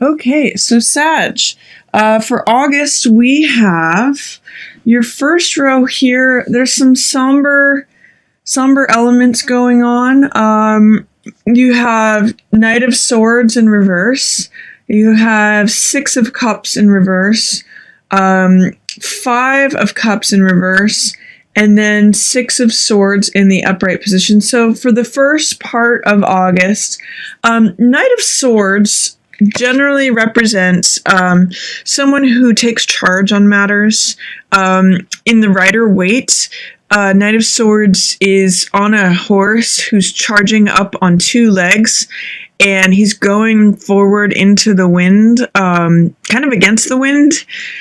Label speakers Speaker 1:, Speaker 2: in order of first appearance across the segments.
Speaker 1: Okay, so Sag, for August, we have your first row here. There's some somber elements going on. You have Knight of Swords in reverse. You have Six of Cups in reverse. Five of Cups in reverse. And then Six of Swords in the upright position. So for the first part of August, Knight of Swords generally represents someone who takes charge on matters. In the Rider Waite, Knight of Swords is on a horse who's charging up on two legs, and he's going forward into the wind, kind of against the wind.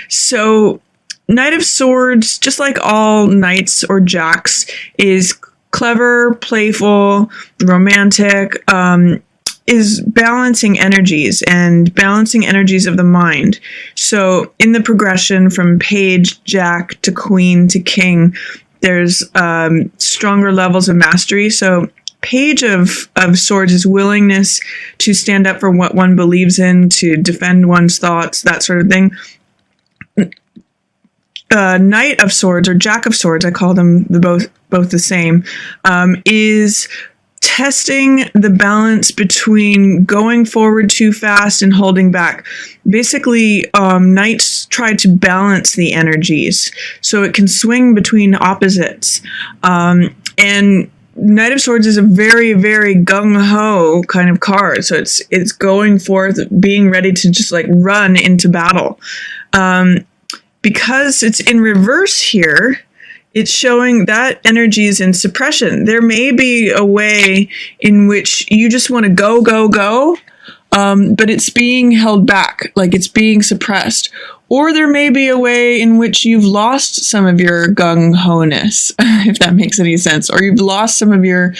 Speaker 1: So Knight of Swords, just like all knights or jacks, is clever, playful, romantic, is balancing energies and balancing energies of the mind. So in the progression from page, jack to queen to king, there's stronger levels of mastery. So Page of Swords is willingness to stand up for what one believes in, to defend one's thoughts, that sort of thing. Knight of Swords, or Jack of Swords, I call them both the same, is testing the balance between going forward too fast and holding back. Basically, knights try to balance the energies so it can swing between opposites. And Knight of Swords is a very, very gung-ho kind of card. So it's going forth, being ready to just like run into battle. Because it's in reverse here, it's showing that energy is in suppression. There may be a way in which you just want to go, but it's being held back, like it's being suppressed. Or there may be a way in which you've lost some of your gung-ho-ness, if that makes any sense, or you've lost some of your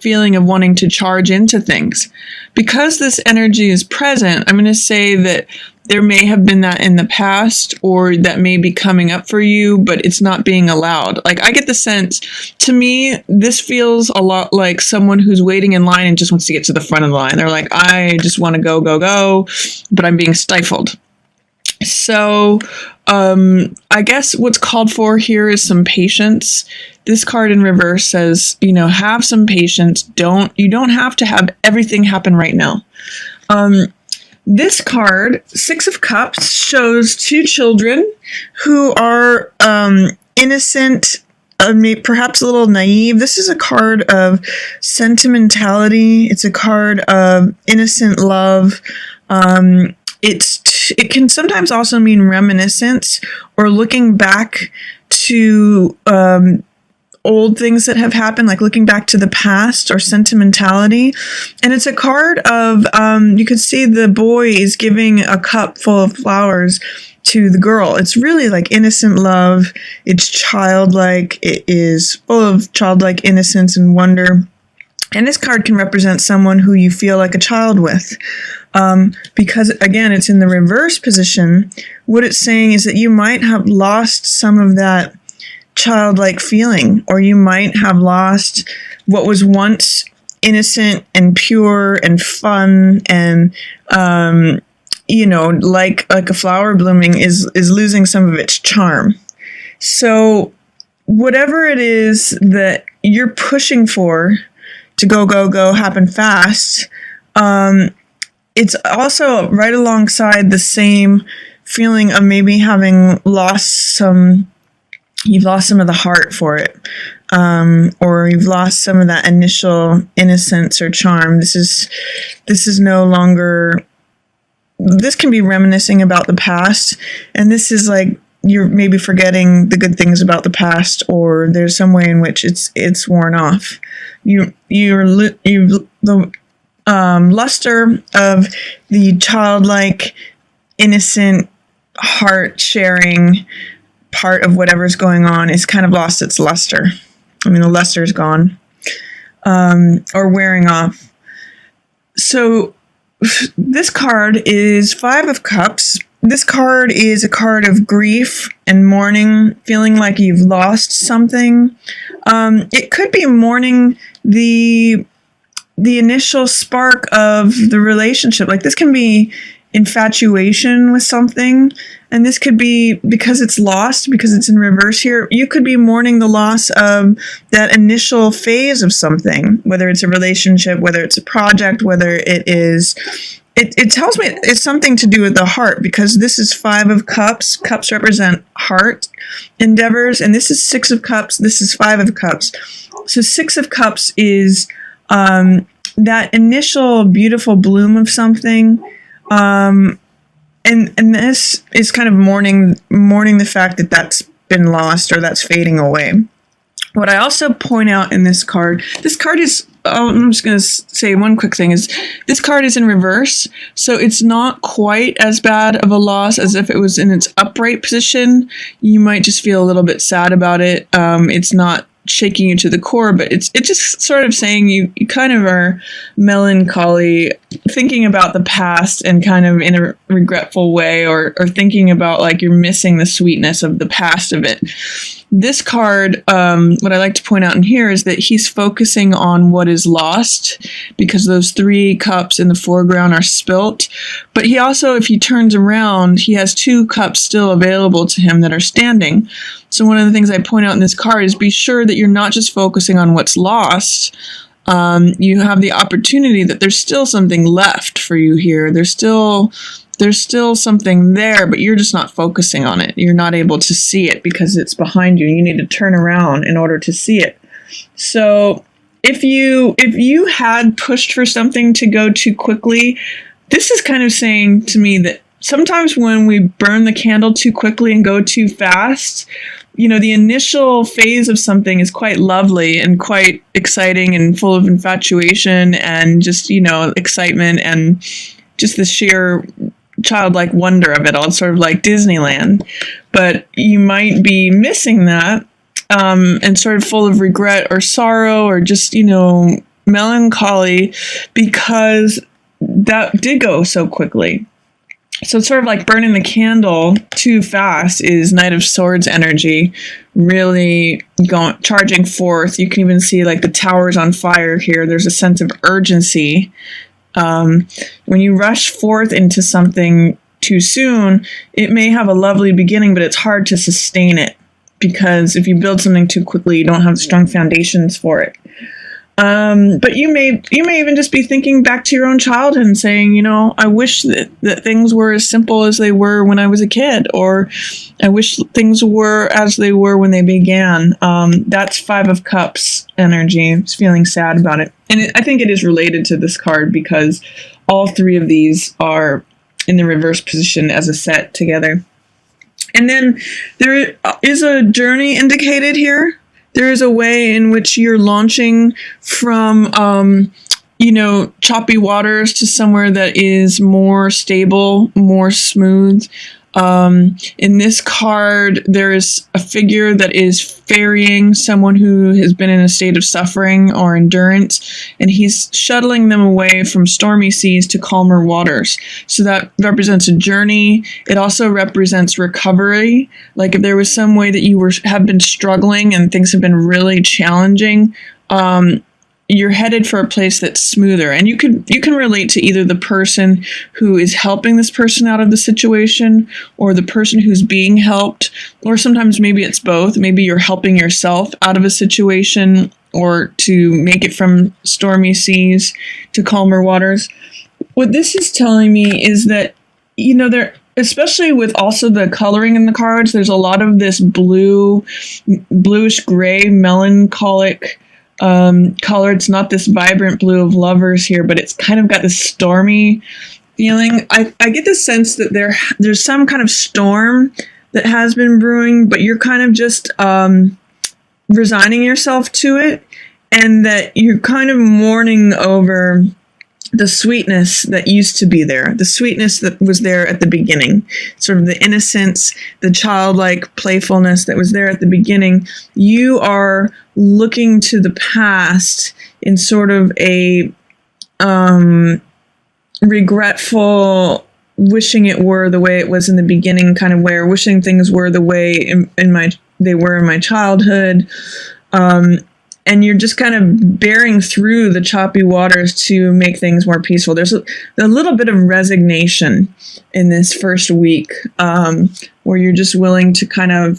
Speaker 1: feeling of wanting to charge into things. Because this energy is present, I'm going to say that there may have been that in the past, or that may be coming up for you, but it's not being allowed. Like, I get the sense, to me, this feels a lot like someone who's waiting in line and just wants to get to the front of the line. They're like, I just want to go, but I'm being stifled. So, I guess what's called for here is some patience. This card in reverse says, have some patience. You don't have to have everything happen right now. This card, Six of Cups, shows two children who are innocent, perhaps a little naive. This is a card of sentimentality. It's a card of innocent love. It can sometimes also mean reminiscence or looking back to old things that have happened, like looking back to the past, or sentimentality. And it's a card of, you could see the boy is giving a cup full of flowers to the girl. It's really like innocent love. It's childlike. It is full of childlike innocence and wonder. And this card can represent someone who you feel like a child with. Because again, it's in the reverse position. What it's saying is that you might have lost some of that childlike feeling, or you might have lost what was once innocent and pure and fun and like a flower blooming is losing some of its charm. So whatever it is that you're pushing for to go happen fast, it's also right alongside the same feeling of maybe having you've lost some of the heart for it, or you've lost some of that initial innocence or charm. This is no longer. This can be reminiscing about the past, and this is like you're maybe forgetting the good things about the past, or there's some way in which it's worn off. The luster of the childlike, innocent, heart-sharing part of whatever's going on is kind of lost its luster. I mean, the luster is gone, or wearing off. So this card is Five of Cups. This card is a card of grief and mourning, feeling like you've lost something. It could be mourning the initial spark of the relationship. Like, this can be infatuation with something. And this could be because it's lost, because it's in reverse here. You could be mourning the loss of that initial phase of something, whether it's a relationship, whether it's a project, whether it is... It tells me it's something to do with the heart, because this is 5 of Cups. Cups represent heart endeavors, and this is 6 of Cups. This is 5 of Cups. So 6 of Cups is that initial beautiful bloom of something, and this is kind of mourning the fact that that's been lost or that's fading away. What I also point out in this card is, I'm just going to say one quick thing, is this card is in reverse, so it's not quite as bad of a loss as if it was in its upright position. You might just feel a little bit sad about it. It's not shaking you to the core, but it's just sort of saying you kind of are melancholy, thinking about the past and kind of in a regretful way, or thinking about like you're missing the sweetness of the past of it. This card, what I like to point out in here is that he's focusing on what is lost, because those 3 cups in the foreground are spilt. But he also, if he turns around, he has 2 cups still available to him that are standing. So one of the things I point out in this card is be sure that you're not just focusing on what's lost. You have the opportunity that there's still something left for you here. There's still something there, but you're just not focusing on it. You're not able to see it because it's behind you. You need to turn around in order to see it. So if you had pushed for something to go too quickly, this is kind of saying to me that sometimes when we burn the candle too quickly and go too fast, the initial phase of something is quite lovely and quite exciting and full of infatuation and just, excitement and just the sheer childlike wonder of it all. It's sort of like Disneyland. But you might be missing that and sort of full of regret or sorrow or just, melancholy because that did go so quickly. So it's sort of like burning the candle too fast is Knight of Swords energy, really charging forth. You can even see like the towers on fire here. There's a sense of urgency. When you rush forth into something too soon, it may have a lovely beginning, but it's hard to sustain it because if you build something too quickly, you don't have strong foundations for it. But you may even just be thinking back to your own childhood and saying, I wish that things were as simple as they were when I was a kid, or I wish things were as they were when they began. That's 5 of Cups energy. It's feeling sad about it. And I think it is related to this card because all 3 of these are in the reverse position as a set together. And then there is a journey indicated here. There is a way in which you're launching from, choppy waters to somewhere that is more stable, more smooth. In this card, there is a figure that is ferrying someone who has been in a state of suffering or endurance, and he's shuttling them away from stormy seas to calmer waters. So that represents a journey. It also represents recovery. Like if there was some way that you have been struggling and things have been really challenging, you're headed for a place that's smoother. And you can relate to either the person who is helping this person out of the situation or the person who's being helped, or sometimes maybe it's both. Maybe you're helping yourself out of a situation or to make it from stormy seas to calmer waters. What this is telling me is that, there, especially with also the coloring in the cards, there's a lot of this bluish gray, melancholic color. It's not this vibrant blue of lovers here, but it's kind of got this stormy feeling. I get the sense that there's some kind of storm that has been brewing, but you're kind of just resigning yourself to it, and that you're kind of mourning over the sweetness that used to be there, the sweetness that was there at the beginning, sort of the innocence, the childlike playfulness that was there at the beginning. You are looking to the past in sort of a regretful, wishing it were the way it was in the beginning kind of way, or wishing things were the way they were in my childhood. and you're just kind of bearing through the choppy waters to make things more peaceful. There's a little bit of resignation in this first week, where you're just willing to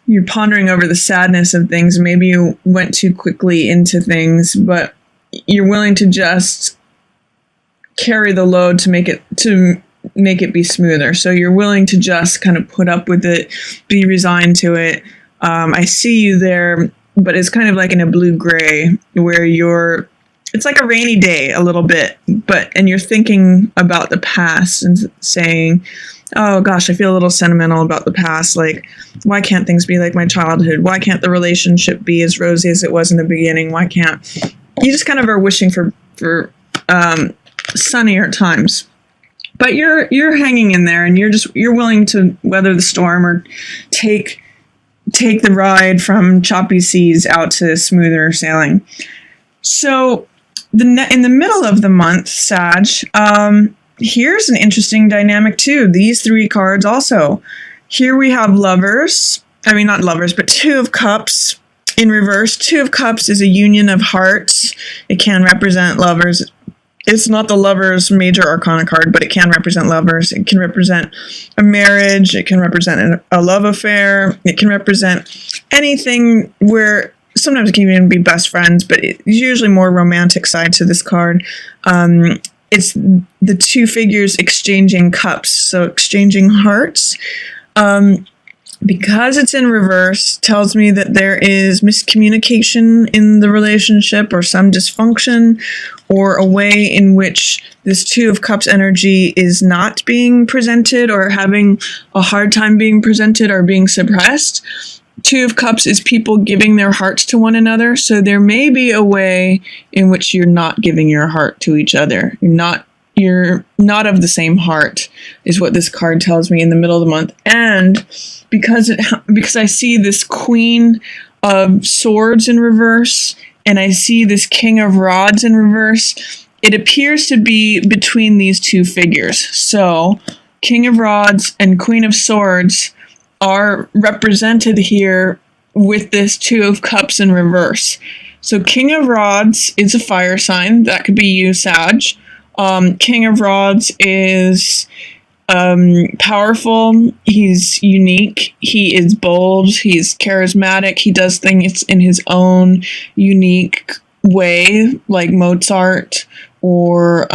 Speaker 1: you're pondering over the sadness of things. Maybe you went too quickly into things, but you're willing to just carry the load to make it be smoother. So you're willing to just kind of put up with it, be resigned to it. I see you there, but it's kind of like in a blue-gray where it's like a rainy day a little bit, and you're thinking about the past and saying, oh gosh, I feel a little sentimental about the past. Like, why can't things be like my childhood? Why can't the relationship be as rosy as it was in the beginning? Why can't you just kind of are wishing for sunnier times? But you're hanging in there, and you're willing to weather the storm or take the ride from choppy seas out to smoother sailing. So in the middle of the month, Sag, here's an interesting dynamic too. These three cards also. Here we have lovers. I mean, not lovers, but Two of Cups in reverse. Two of Cups is a union of hearts. It can represent lovers. It's not the Lovers major arcana card, but it can represent lovers. It can represent a marriage. It can represent a love affair. It can represent anything where sometimes it can even be best friends, but it's usually more romantic side to this card. It's the two figures exchanging cups, so exchanging hearts. Because it's in reverse, tells me that there is miscommunication in the relationship or some dysfunction or a way in which this Two of Cups energy is not being presented or having a hard time being presented or being suppressed. Two of Cups is people giving their hearts to one another, so there may be a way in which you're not giving your heart to each other. You're not of the same heart, is what this card tells me in the middle of the month. And because I see this Queen of Swords in reverse, and I see this King of Rods in reverse, it appears to be between these two figures. So King of Rods and Queen of Swords are represented here with this Two of Cups in reverse. So King of Rods is a fire sign. That could be you, Sag. King of Rods is powerful. He's unique. He is bold. He's charismatic. He does things in his own unique way, like Mozart or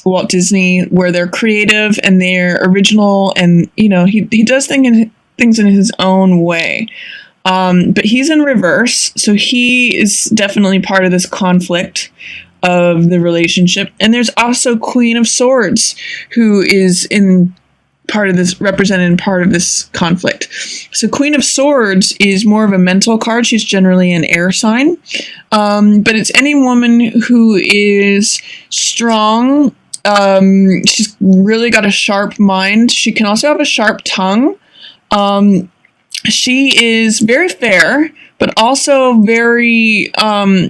Speaker 1: Walt Disney, where they're creative and they're original, and he does things in his own way. But he's in reverse, so he is definitely part of this conflict of the relationship. And there's also Queen of Swords, who is represented in part of this conflict. So Queen of Swords is more of a mental card. She's generally an air sign. But it's any woman who is strong. She's really got a sharp mind. She can also have a sharp tongue. She is very fair, but also very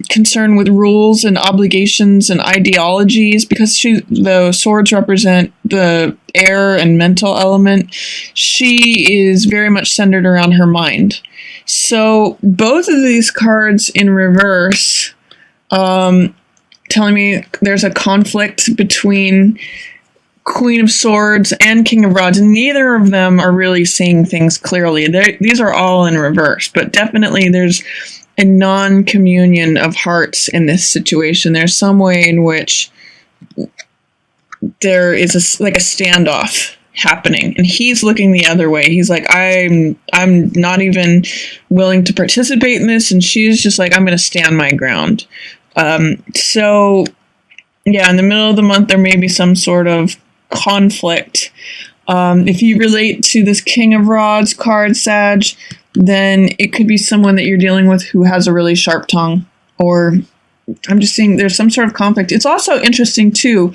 Speaker 1: concerned with rules and obligations and ideologies, because the swords represent the air and mental element. She is very much centered around her mind. So both of these cards in reverse, telling me there's a conflict between Queen of Swords and King of Rods, and neither of them are really seeing things clearly. These are all in reverse, but definitely there's a non-communion of hearts in this situation. There's some way in which there is a standoff happening, and he's looking the other way. He's like, I'm not even willing to participate in this, and she's just like, I'm going to stand my ground. So yeah, in the middle of the month, there may be some sort of conflict. If you relate to this King of Rods card, Sag, then it could be someone that you're dealing with who has a really sharp tongue, or I'm just seeing there's some sort of conflict. It's also interesting too,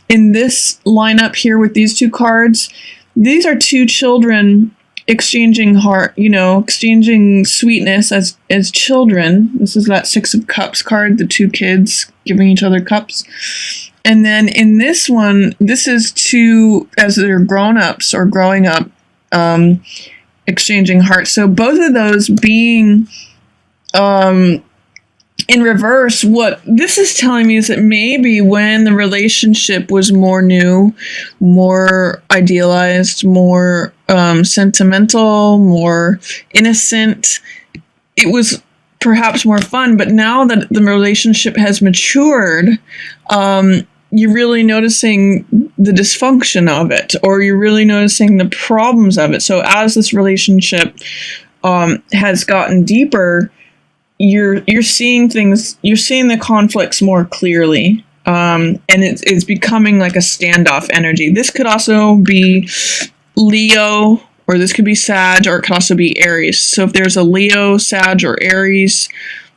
Speaker 1: in this lineup here with these two cards, these are two children exchanging exchanging sweetness as children. This is that Six of Cups card, the two kids giving each other cups. And then in this one, this is two, as they're grown-ups or growing up, exchanging hearts. So both of those being in reverse, what this is telling me is that maybe when the relationship was more new, more idealized, more sentimental, more innocent, it was perhaps more fun. But now that the relationship has matured, you're really noticing the dysfunction of it, or you're really noticing the problems of it. So as this relationship has gotten deeper, you're seeing things, you're seeing the conflicts more clearly, and it's becoming like a standoff energy. This could also be Leo, or this could be Sag, or it could also be Aries. So if there's a Leo, Sag, or Aries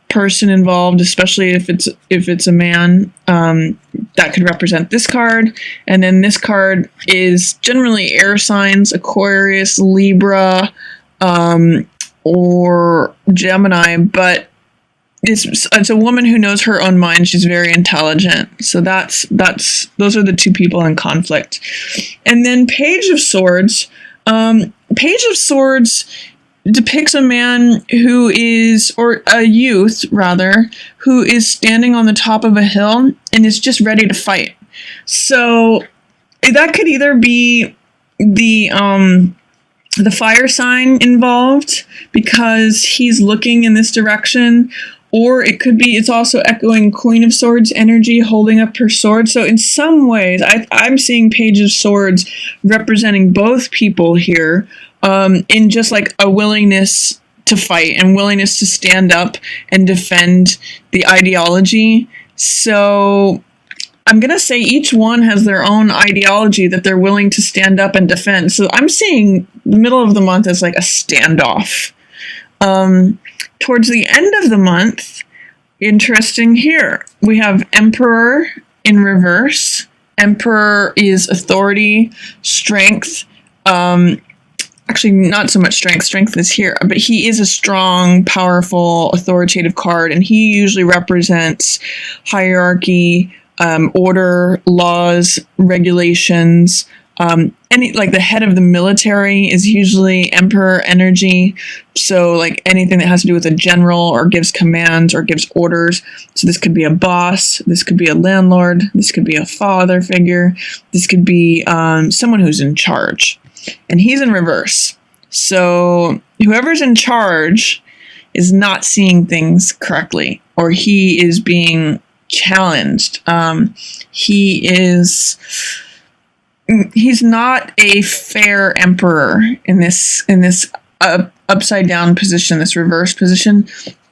Speaker 1: person involved, especially if it's a man, that could represent this card. And then this card is generally air signs: Aquarius, Libra, or Gemini, but it's a woman who knows her own mind. She's very intelligent. So those are the two people in conflict. And then Page of Swords. Page of Swords depicts a man who is, or a youth rather, who is standing on the top of a hill and is just ready to fight. So that could either be the fire sign involved because he's looking in this direction, or it could be, it's also echoing Queen of Swords energy, holding up her sword. So in some ways, I'm seeing Page of Swords representing both people here, in just like a willingness to fight and willingness to stand up and defend the ideology. So I'm going to say each one has their own ideology that they're willing to stand up and defend. So I'm seeing the middle of the month as like a standoff. Towards the end of the month, interesting here, we have Emperor in reverse. Emperor is authority, strength. Actually, not so much strength. Strength is here, but he is a strong, powerful, authoritative card, and he usually represents hierarchy, order, laws, regulations. Like the head of the military is usually Emperor energy. So like anything that has to do with a general, or gives commands, or gives orders. So this could be a boss. This could be a landlord. This could be a father figure. This could be someone who's in charge. And he's in reverse. So whoever's in charge is not seeing things correctly, or he is being challenged. He's not a fair emperor in this upside down position, this reverse position.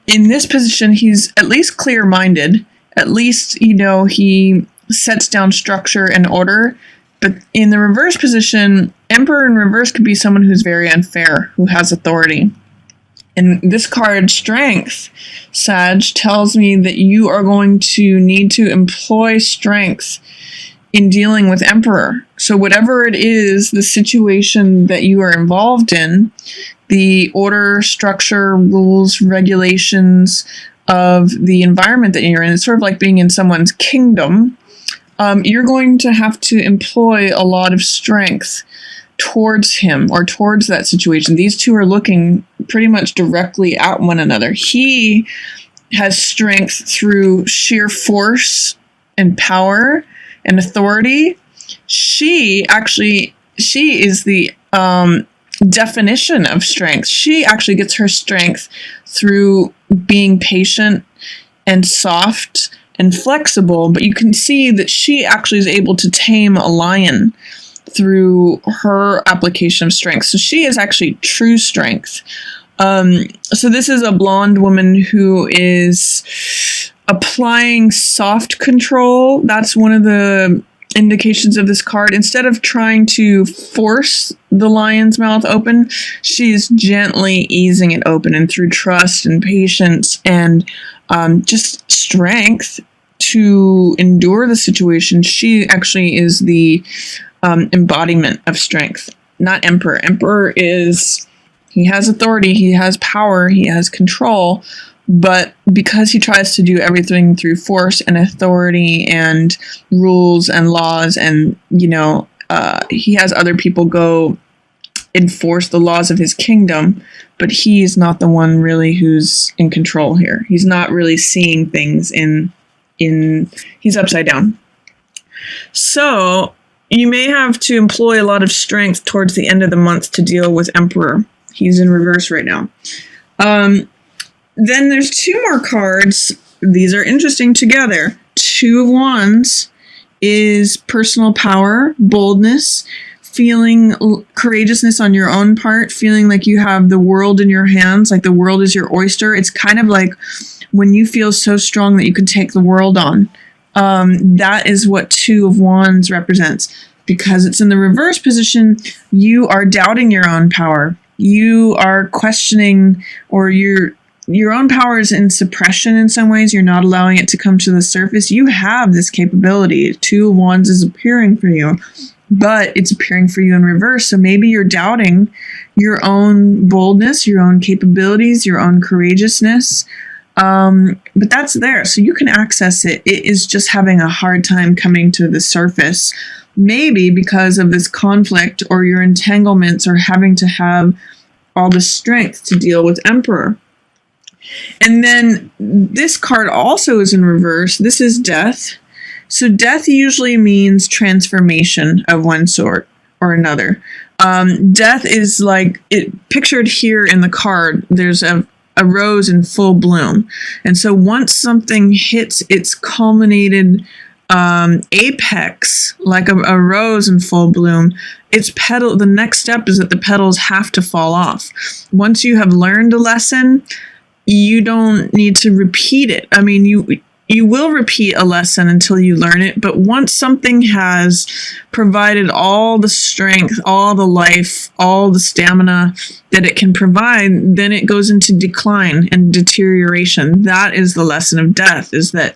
Speaker 1: In this position, he's at least clear-minded. At least, he sets down structure and order. But in the reverse position, Emperor in reverse could be someone who's very unfair, who has authority. And this card, Strength, Sag, tells me that you are going to need to employ strength in dealing with Emperor. So whatever it is, the situation that you are involved in, the order, structure, rules, regulations of the environment that you're in, it's sort of like being in someone's kingdom. You're going to have to employ a lot of strength towards him, or towards that situation. These two are looking pretty much directly at one another. He has strength through sheer force and power and authority. She is the definition of strength. She actually gets her strength through being patient and soft and flexible, but you can see that she actually is able to tame a lion through her application of strength. So she is actually true strength. So this is a blonde woman who is applying soft control. That's one of the indications of this card. Instead of trying to force the lion's mouth open, she's gently easing it open, and through trust and patience and just strength to endure the situation, she actually is the embodiment of strength. Not Emperor. Emperor he has authority, he has power, he has control, but because he tries to do everything through force and authority and rules and laws, and he has other people go enforce the laws of his kingdom, but he is not the one really who's in control here. He's not really seeing things he's upside down. So you may have to employ a lot of strength towards the end of the month to deal with Emperor. He's in reverse right now. Then there's 2 more cards. These are interesting together. 2 of Wands is personal power, boldness, feeling courageousness on your own part, feeling like you have the world in your hands, like the world is your oyster. It's kind of like when you feel so strong that you can take the world on. That is what 2 of Wands represents. Because it's in the reverse position, you are doubting your own power. You are questioning, or your own power is in suppression in some ways. You're not allowing it to come to the surface. You have this capability. 2 of Wands is appearing for you, but it's appearing for you in reverse. So maybe you're doubting your own boldness, your own capabilities, your own courageousness. But that's there, so you can access it. It is just having a hard time coming to the surface. Maybe because of this conflict or your entanglements or having to have all the strength to deal with Emperor. And then this card also is in reverse. This is Death. So Death usually means transformation of one sort or another. Death is like it pictured here in the card. There's a rose in full bloom. And so once something hits its culminated apex, like a rose in full bloom, the next step is that the petals have to fall off. Once you have learned a lesson, you don't need to repeat it. I mean, you will repeat a lesson until you learn it, but once something has provided all the strength, all the life, all the stamina that it can provide, then it goes into decline and deterioration. That is the lesson of death, is that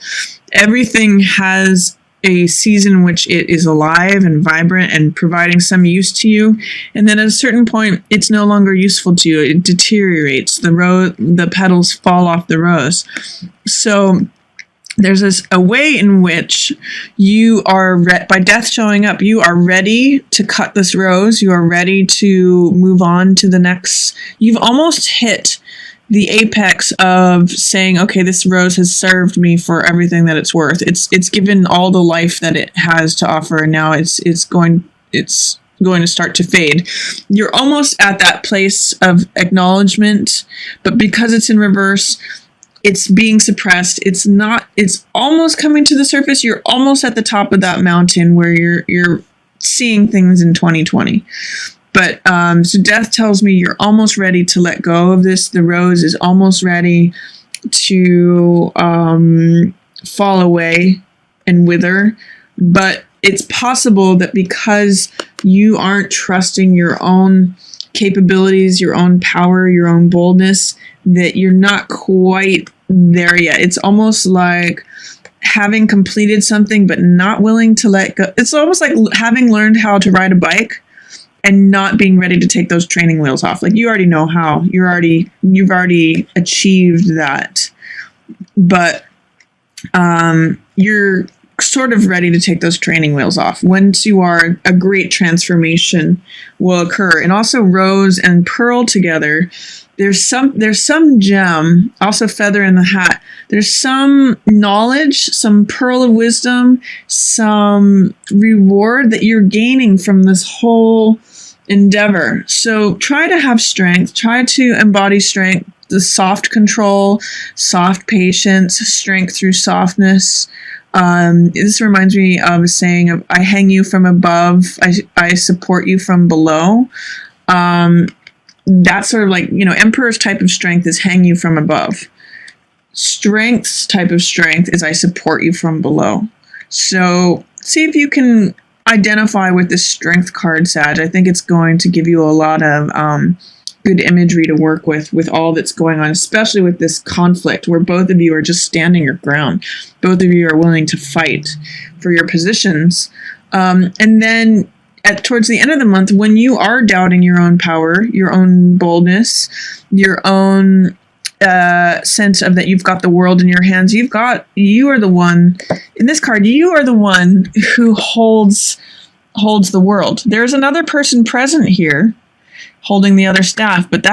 Speaker 1: everything has a season in which it is alive and vibrant and providing some use to you. And then at a certain point, it's no longer useful to you. It deteriorates. The petals fall off the rose. So there's a way in which you are, by death showing up, you are ready to cut this rose. You are ready to move on to the next. You've almost hit the apex of saying, okay, this rose has served me for everything that it's worth. It's given all the life that it has to offer, and now it's going to start to fade. You're almost at that place of acknowledgement, but because it's in reverse, it's being suppressed. It's almost coming to the surface. You're almost at the top of that mountain where you're seeing things in 2020. But so death tells me you're almost ready to let go of this. The rose is almost ready to fall away and wither. But it's possible that because you aren't trusting your own capabilities, your own power, your own boldness, that you're not quite there yet. It's almost like having completed something but not willing to let go. It's almost like having learned how to ride a bike and not being ready to take those training wheels off. Like, you already know how. You've already achieved that. But you're sort of ready to take those training wheels off. Once you are, a great transformation will occur. And also rose and pearl together, there's some gem, also feather in the hat. There's some knowledge, some pearl of wisdom, some reward that you're gaining from this whole endeavor. So try to have strength, try to embody strength, the soft control, soft patience, strength through softness. This reminds me of a saying of, I hang you from above, I support you from below. That's sort of like, Emperor's type of strength is hang you from above. Strength's type of strength is I support you from below. So see if you can identify with this strength card, Sag. I think it's going to give you a lot of good imagery to work with all that's going on, especially with this conflict where both of you are just standing your ground. Both of you are willing to fight for your positions. And then towards the end of the month, when you are doubting your own power, your own boldness, your own sense of that you've got the world in your hands, you are the one, in this card, you are the one who holds the world. There's another person present here, holding the other staff, but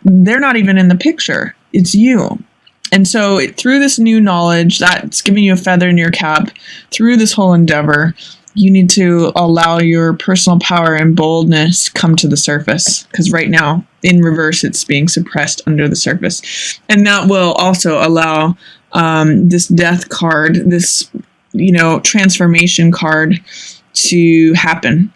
Speaker 1: they're not even in the picture. It's you. And so through this new knowledge that's giving you a feather in your cap, through this whole endeavor, you need to allow your personal power and boldness come to the surface, because right now, in reverse, it's being suppressed under the surface. And that will also allow this death card, this, transformation card to happen.